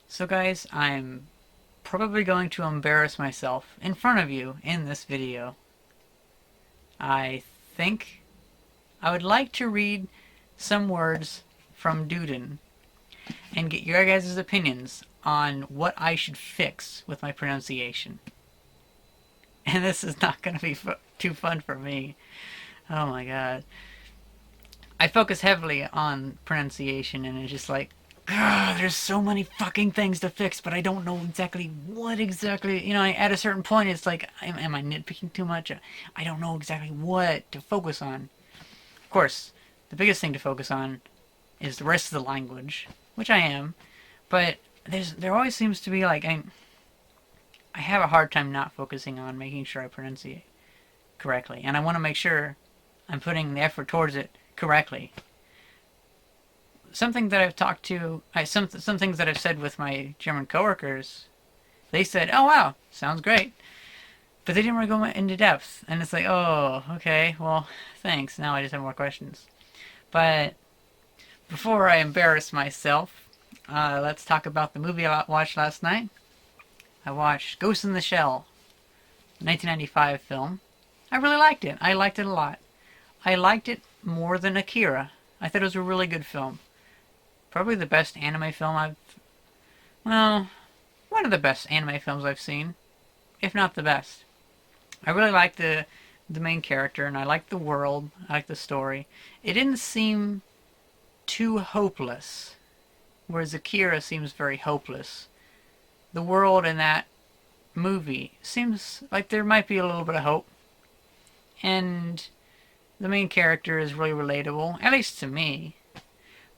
So guys, I'm probably going to embarrass myself in front of you in this video. I think I would like to read some words from Duden and get your guys' opinions on what I should fix with my pronunciation. And this is not going to be too fun for me. Oh my god. I focus heavily on pronunciation and it's just like, there's so many fucking things to fix, but I don't know exactly what exactly. At a certain point, it's like, am I nitpicking too much? I don't know exactly what to focus on. Of course, the biggest thing to focus on is the rest of the language, which I am, but there always seems to be like, I have a hard time not focusing on making sure I pronunciate correctly, and I want to make sure I'm putting the effort towards it correctly. Something that I've talked to, some things that I've said with my German coworkers, they said, "Oh wow, sounds great," but they didn't really go into depth, and it's like, oh, okay, well, thanks. Now I just have more questions. But before I embarrass myself, let's talk about the movie I watched last night. I watched Ghost in the Shell, 1995 film. I really liked it. I liked it a lot. I liked it more than Akira. I thought it was a really good film. Probably the best anime film well, one of the best anime films I've seen, if not the best. I really liked the main character, and I liked the world. I liked the story. It didn't seem too hopeless, whereas Akira seems very hopeless. The world in that movie seems like there might be a little bit of hope, and the main character is really relatable, at least to me.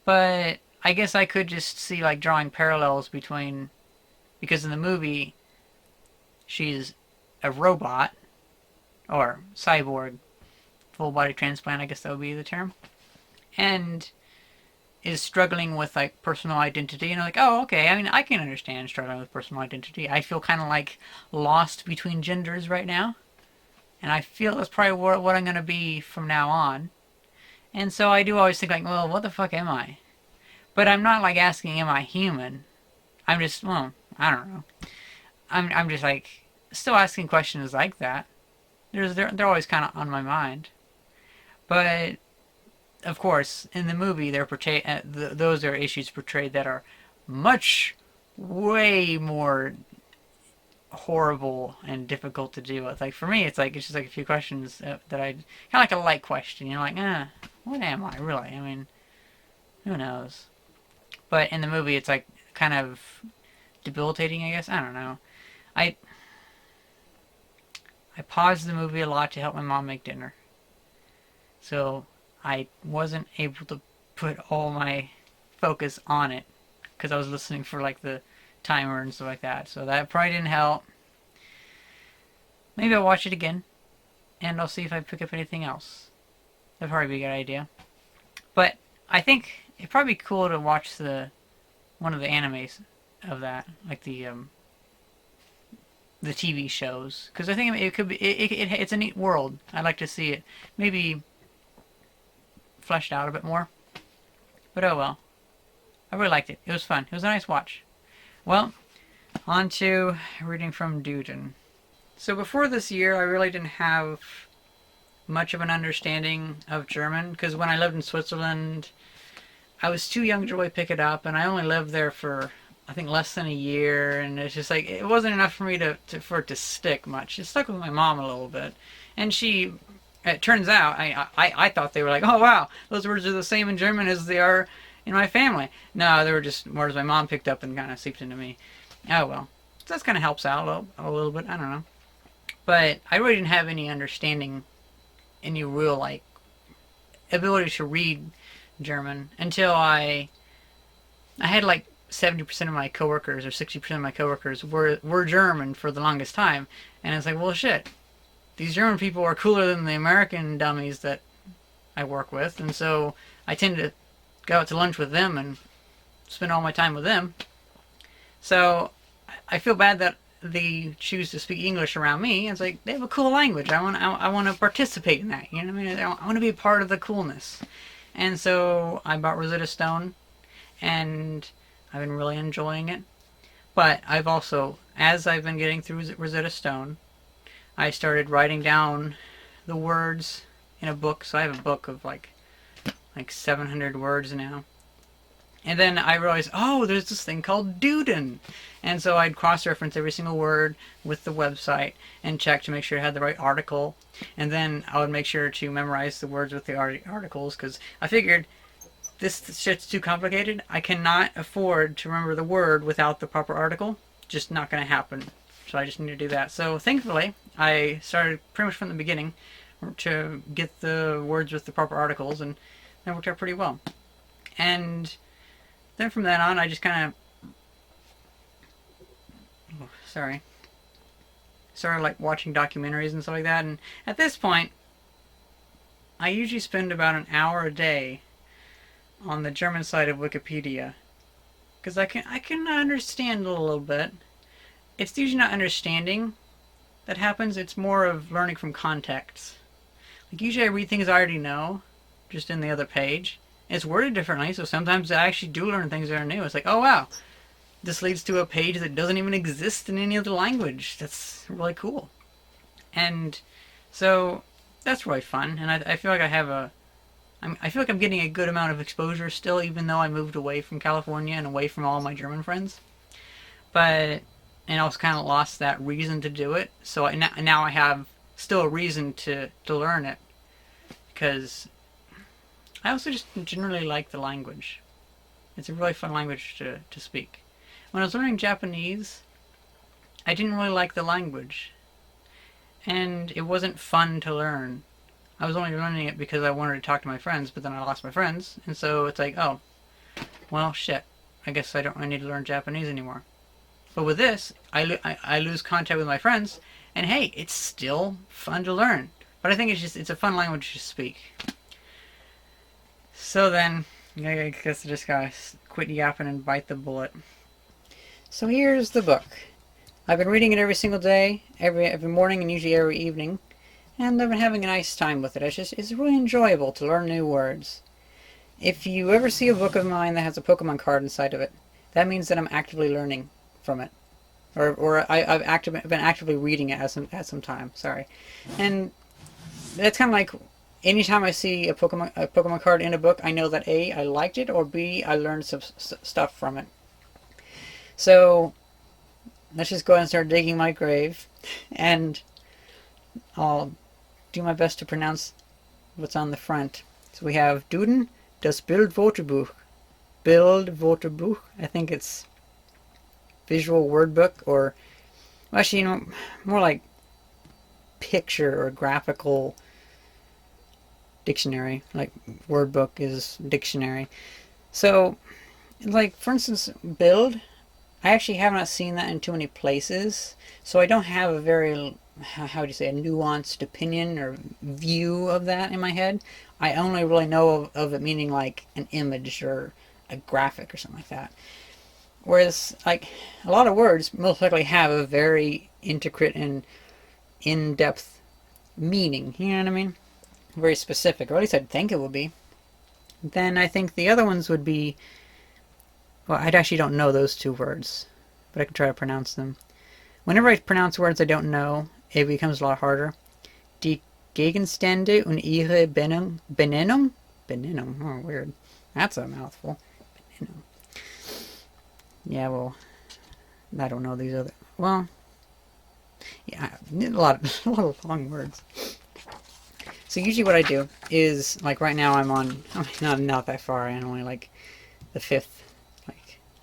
But I guess I could just see like drawing parallels between, because in the movie she's a robot or cyborg, full body transplant, I guess that would be the term, and is struggling with like personal identity. And I'm like, oh, okay, I mean, I can understand struggling with personal identity. I feel kind of like lost between genders right now, and I feel that's probably what I'm going to be from now on. And so I do always think like, well, what the fuck am I? But I'm not like asking, am I human? I'm just, well, I don't know. I'm just like still asking questions like that. They're always kind of on my mind. But of course, in the movie, those are issues portrayed that are much, way more horrible and difficult to deal with. Like for me, it's just like a few questions that I kind of like a light question. Like, what am I really? I mean, who knows? But in the movie, it's like kind of debilitating, I guess. I don't know. I I paused the movie a lot to help my mom make dinner. So I wasn't able to put all my focus on it because I was listening for like the timer and stuff like that. So that probably didn't help. Maybe I'll watch it again and I'll see if I pick up anything else. That'd probably be a good idea. But I think it'd probably be cool to watch one of the animes of that, like the TV shows, because I think it could be it's a neat world. I'd like to see it maybe fleshed out a bit more. But oh well, I really liked it. It was fun. It was a nice watch. Well, on to reading from Duden. So before this year, I really didn't have much of an understanding of German, because when I lived in Switzerland, I was too young to really pick it up, and I only lived there for I think less than a year, and it's just like it wasn't enough for me for it to stick much. It stuck with my mom a little bit, and it turns out I thought they were like, oh wow, those words are the same in German as they are in my family. No, they were just words my mom picked up and kind of seeped into me. Oh well, so that kind of helps out a little bit. I don't know, but I really didn't have any understanding, any real like ability to read German until I had like 70% of my coworkers or 60% of my coworkers were German for the longest time, and it's like, well, shit, these German people are cooler than the American dummies that I work with, and so I tend to go out to lunch with them and spend all my time with them. So I feel bad that they choose to speak English around me. It's like they have a cool language. I want to participate in that. You know what I mean? I want to be a part of the coolness. And so I bought Rosetta Stone, and I've been really enjoying it. But I've also, as I've been getting through Rosetta Stone, I started writing down the words in a book. So I have a book of like 700 words now. And then I realized, oh, there's this thing called Duden. And so I'd cross-reference every single word with the website and check to make sure it had the right article. And then I would make sure to memorize the words with the articles, because I figured this shit's too complicated. I cannot afford to remember the word without the proper article. Just not going to happen. So I just need to do that. So thankfully, I started pretty much from the beginning to get the words with the proper articles, and that worked out pretty well. And then from then on, I just kind of, started like watching documentaries and stuff like that. And at this point, I usually spend about an hour a day on the German side of Wikipedia, because I can understand a little bit. It's usually not understanding that happens. It's more of learning from context. Like usually I read things I already know, just in the other page. It's worded differently, so sometimes I actually do learn things that are new. It's like, oh wow, this leads to a page that doesn't even exist in any other language. That's really cool. And so that's really fun, and I feel like I feel like I'm getting a good amount of exposure still, even though I moved away from California and away from all my German friends. And I also kind of lost that reason to do it. So now I have still a reason to learn it, because I also just generally like the language. It's a really fun language to speak. When I was learning Japanese, I didn't really like the language, and it wasn't fun to learn. I was only learning it because I wanted to talk to my friends, but then I lost my friends, and so it's like, oh, well, shit. I guess I don't really need to learn Japanese anymore. But with this, I lose contact with my friends, and hey, it's still fun to learn. But I think it's a fun language to speak. So then, I guess I just gotta quit yapping and bite the bullet. So here's the book. I've been reading it every single day, every morning, and usually every evening. And I've been having a nice time with it. It's really enjoyable to learn new words. If you ever see a book of mine that has a Pokemon card inside of it, that means that I'm actively learning from it. Or I've been actively reading it at some time. Sorry. And that's kind of like anytime I see a Pokemon card in a book, I know that A, I liked it, or B, I learned some stuff from it. So let's just go ahead and start digging my grave, and I'll do my best to pronounce what's on the front. So we have Duden, das Bildwörterbuch. Bildwörterbuch. I think it's visual word book, or well, actually, more like picture or graphical dictionary. Like word book is dictionary. So, like for instance, Bild. I actually have not seen that in too many places, so I don't have a very, how would you say, a nuanced opinion or view of that in my head. I only really know of it meaning like an image or a graphic or something like that. Whereas, like, a lot of words most likely have a very intricate and in-depth meaning, you know what I mean? Very specific, or at least I'd think it would be. Then I think the other ones would be, well, I actually don't know those two words, but I can try to pronounce them. Whenever I pronounce words I don't know, it becomes a lot harder. Die Gegenstände und ihre Benennung? Benennung? Oh, weird. That's a mouthful. Benennung. Yeah, well, I don't know these other... Well, yeah, a lot of long words. So usually what I do is, like right now I'm on... not that far, I'm only like the 5th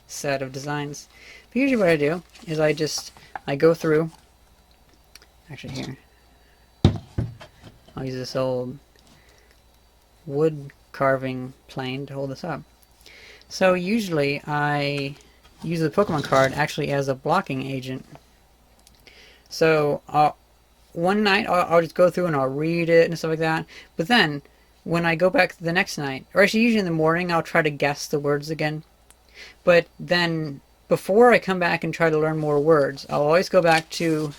set of designs. But usually what I do is I go through, actually here, I'll use this old wood carving plane to hold this up. So usually I use the Pokemon card actually as a blocking agent. So one night I'll just go through and I'll read it and stuff like that, but then when I go back the next night, or actually usually in the morning, I'll try to guess the words again. But then, before I come back and try to learn more words, I'll always go back to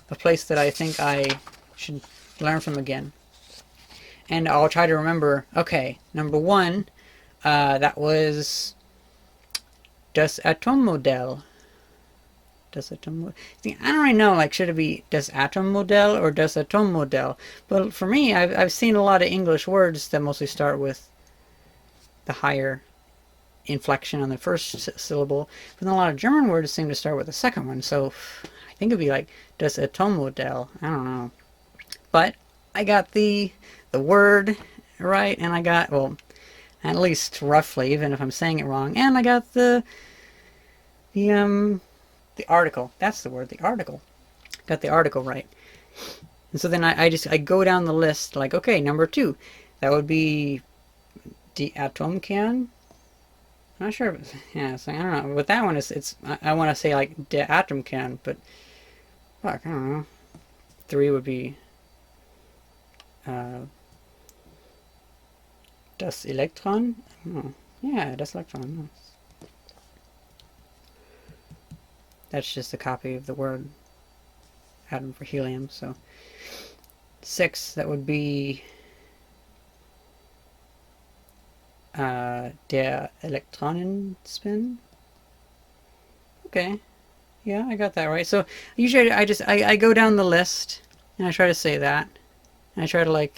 a place that I think I should learn from again. And I'll try to remember, okay, number 1, that was Das Atommodell. Das Atommodell. See, I don't really know, like, should it be Das Atommodell or Das Atommodell? But for me, I've seen a lot of English words that mostly start with the higher inflection on the first syllable, but then a lot of German words seem to start with the second one, so I think it'd be like Das Atommodell. I don't know. But I got the word right, and I got, well, at least roughly, even if I'm saying it wrong, and I got the article. That's the word, the article. Got the article right. And so then I go down the list, like, okay, number 2. That would be Die Atomkern. I'm not sure. Yeah, so I don't know. With that one, I want to say like Der Atomkern, but fuck, I don't know. 3 would be Das Elektron. Oh, yeah, Das Elektron. That's just a copy of the word atom for helium. So 6, that would be Der Elektronenspin. Okay, yeah, I got that right. So usually I go down the list and I try to say that, and I try to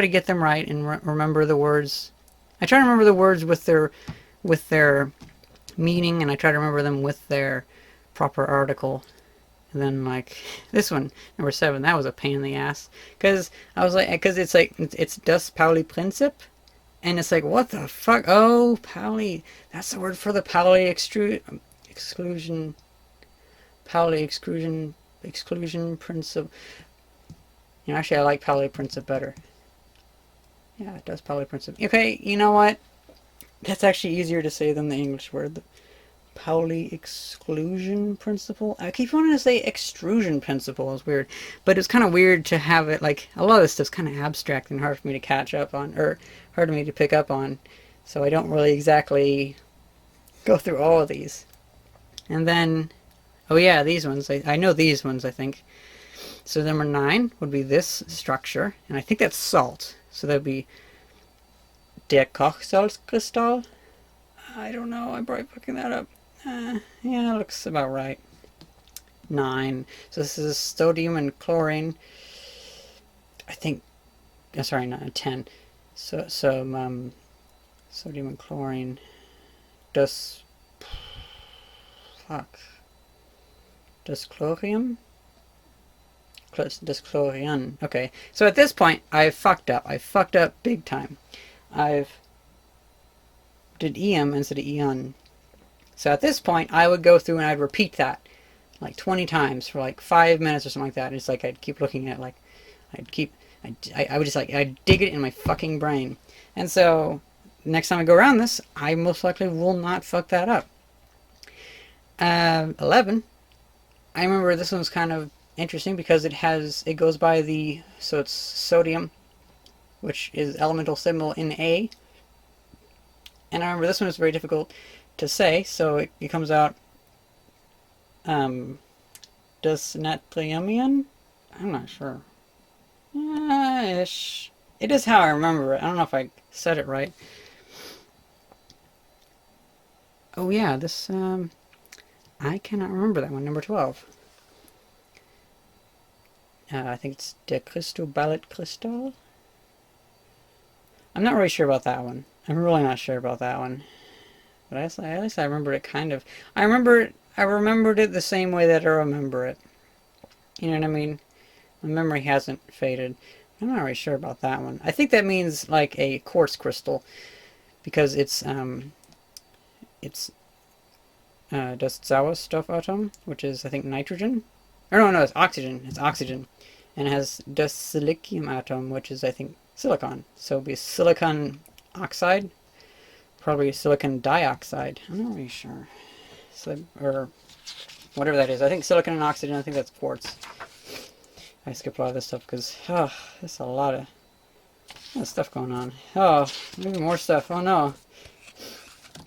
get them right and remember the words. I try to remember the words with their meaning, and I try to remember them with their proper article. And then, like, this one, number 7, that was a pain in the ass, because it's Das Pauli-Prinzip. And it's like, what the fuck? Oh, Pauli. That's the word for the Pauli exclusion principle. You know, actually, I like Pauli principle better. Yeah, it does Pauli principle. Okay, you know what? That's actually easier to say than the English word. The Pauli exclusion principle. I keep wanting to say extrusion principle. Is weird, but it's kind of weird to have it, like, a lot of this stuff's kind of abstract and hard for me to catch up on, or hard for me to pick up on, so I don't really exactly go through all of these. And then, oh yeah, these ones, I know these ones, I think. So number 9 would be this structure, and I think that's salt, so that would be Der Kochsalzkristall. I don't know, I'm probably fucking that up. Yeah, it looks about right. 9. So this is sodium and chlorine. I think. Sorry, not 10. So sodium and chlorine. Das chlorium. Das chlorian. Okay. So at this point, I fucked up. I fucked up big time. I've did EM instead of EON. So at this point, I would go through and I'd repeat that like 20 times for like 5 minutes or something like that. It's like I'd keep looking at it, like I would just like, I'd dig it in my fucking brain. And so next time I go around this, I most likely will not fuck that up. 11. I remember this one's kind of interesting because it goes by so it's sodium, which is elemental symbol in A. And I remember this one is very difficult to say, so it comes out Das Natriumion? I'm not sure. Ish. It is how I remember it. I don't know if I said it right. Oh yeah, this I cannot remember that one. Number 12. I think it's Der Cristobal-Kristall. I'm not really sure about that one. I'm really not sure about that one. But at least I remember it kind of. I remembered it the same way that I remember it. You know what I mean? My memory hasn't faded. I'm not really sure about that one. I think that means like a quartz crystal, because it's das Sauerstoffatom, which is I think nitrogen. Or no, it's oxygen. It's oxygen, and it has das Silicium atom, which is I think silicon. So it'd be silicon oxide. Probably silicon dioxide. I'm not really sure. So, or whatever that is. I think silicon and oxygen, I think that's quartz. I skipped a lot of this stuff because, there's a lot of stuff going on. Oh, maybe more stuff. Oh no.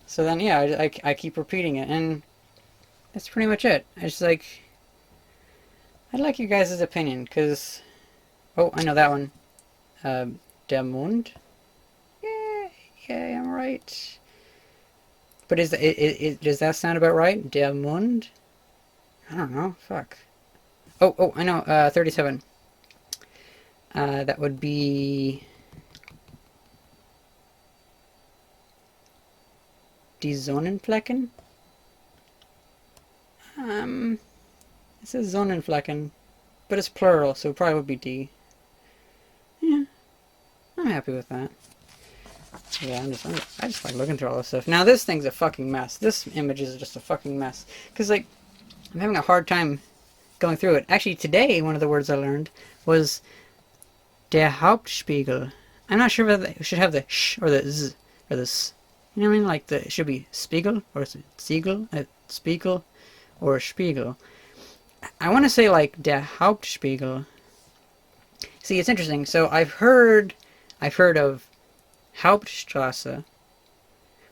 So then, yeah, I keep repeating it, and that's pretty much it. I'd like you guys' opinion, because, oh, I know that one. Der Mond. Yeah, I'm right. But does that sound about right? Der Mond? I don't know. Fuck. Oh, I know. 37. That would be Die Sonnenflecken. It says Sonnenflecken, but it's plural, so it probably would be D. Yeah, I'm happy with that. Yeah, I just like looking through all this stuff. Now this thing's a fucking mess. This image is just a fucking mess. Cause like, I'm having a hard time going through it. Actually, today one of the words I learned was der Hauptspiegel. I'm not sure whether it should have the sh or the z or the s. You know what I mean? Like it should be Spiegel or Siegel, Spiegel or Spiegel. I want to say like der Hauptspiegel. See, it's interesting. So I've heard of Hauptstraße,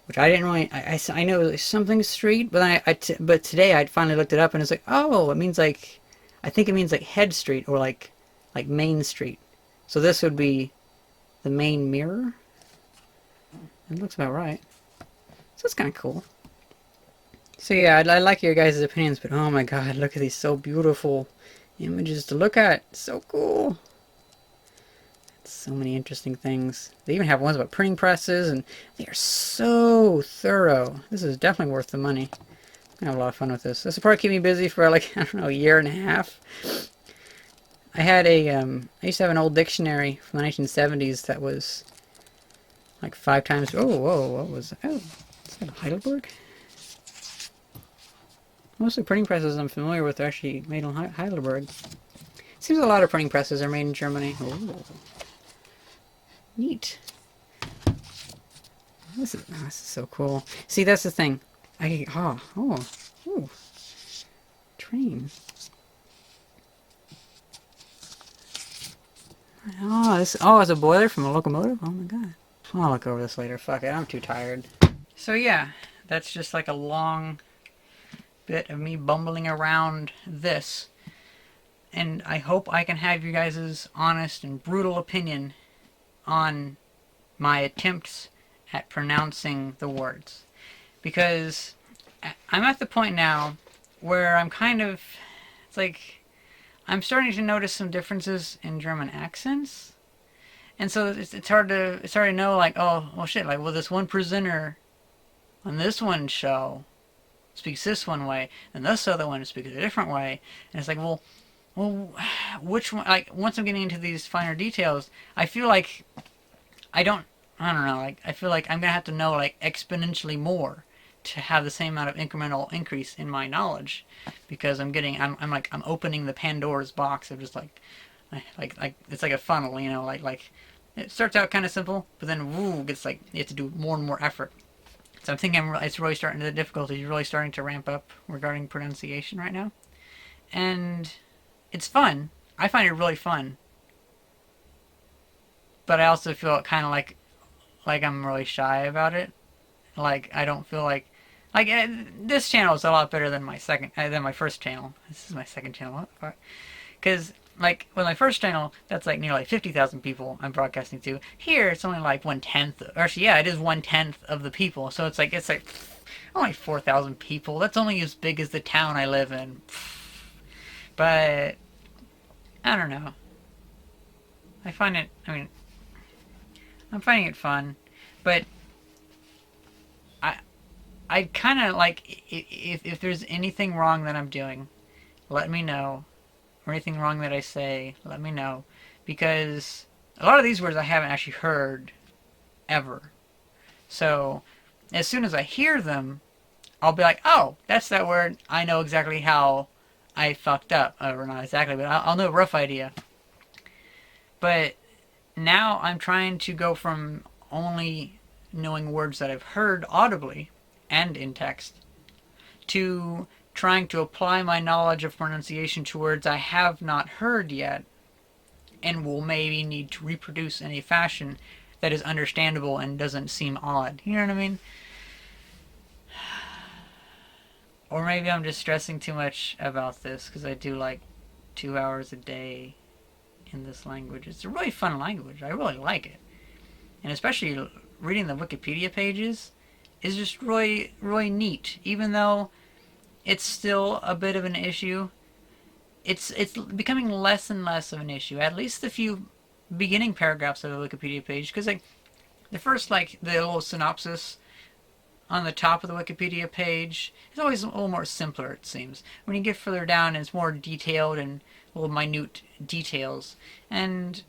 which I didn't really. I know it's something street, but but today I finally looked it up and it's like, oh, it means like, I think it means like head street or like main street. So this would be the main mirror. It looks about right. So it's kind of cool. So yeah, I like your guys' opinions, but oh my god, look at these so beautiful images to look at. So cool. So many interesting things. They even have ones about printing presses, and they are so thorough. This is definitely worth the money. I'm gonna have a lot of fun with this. This will probably keep me busy for like, I don't know, a year and a half. I had I used to have an old dictionary from the 1970s that was like 5 times, oh, whoa, what was that? Oh, is that Heidelberg? Most of the printing presses I'm familiar with are actually made in Heidelberg. Seems a lot of printing presses are made in Germany. Ooh. Neat. This is so cool. See, that's the thing. Ooh. Train. It's a boiler from a locomotive? Oh my god. I'll look over this later. Fuck it, I'm too tired. So yeah, that's just like a long bit of me bumbling around this. And I hope I can have you guys' honest and brutal opinion on my attempts at pronouncing the words. Because I'm at the point now where I'm kind of, it's like, I'm starting to notice some differences in German accents. And so it's hard to know, like, oh, well shit, like, well, this one presenter on this one show speaks this one way, and this other one speaks a different way. And it's like, well, which one? Like, once I'm getting into these finer details, I feel like I don't know, like, I feel like I'm gonna have to know, like, exponentially more to have the same amount of incremental increase in my knowledge, because I'm opening the Pandora's box of just like it's like a funnel, you know, like it starts out kind of simple, but then woo, gets like, you have to do more and more effort. So I'm thinking it's really starting, the difficulty is really starting to ramp up regarding pronunciation right now. And it's fun. I find it really fun. But I also feel kind of like I'm really shy about it. Like, I don't feel like this channel is a lot better than my first channel. This is my second channel. Because like with my first channel, that's like nearly 50,000 people I'm broadcasting to. Here, it's only like 1/10. Actually, yeah, it is 1/10 of the people. So it's like only 4,000 people. That's only as big as the town I live in. But I don't know. I'm finding it fun, but I kind of like, if there's anything wrong that I'm doing, let me know. Or anything wrong that I say, let me know. Because a lot of these words I haven't actually heard ever. So as soon as I hear them, I'll be like, oh, that's that word. I know exactly how I fucked up. Or not exactly, but I'll know a rough idea. But now I'm trying to go from only knowing words that I've heard audibly and in text to trying to apply my knowledge of pronunciation to words I have not heard yet and will maybe need to reproduce in a fashion that is understandable and doesn't seem odd. You know what I mean? Or maybe I'm just stressing too much about this because I do like 2 hours a day in this language. It's a really fun language. I really like it. And especially reading the Wikipedia pages is just really, really neat. Even though it's still a bit of an issue. It's becoming less and less of an issue. At least the few beginning paragraphs of the Wikipedia page, because like the first like the little synopsis on the top of the Wikipedia page is always a little more simpler. It seems when you get further down, it's more detailed and little minute details, and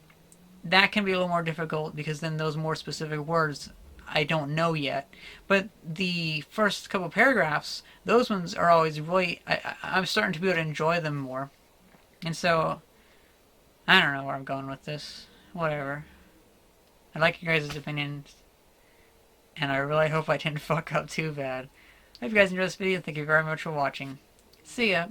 that can be a little more difficult because then those more specific words I don't know yet. But the first couple paragraphs, those ones are always really, I'm starting to be able to enjoy them more. And so, I don't know where I'm going with this. Whatever. I like your guys' opinions, and I really hope I didn't fuck up too bad. I hope you guys enjoyed this video. Thank you very much for watching. See ya.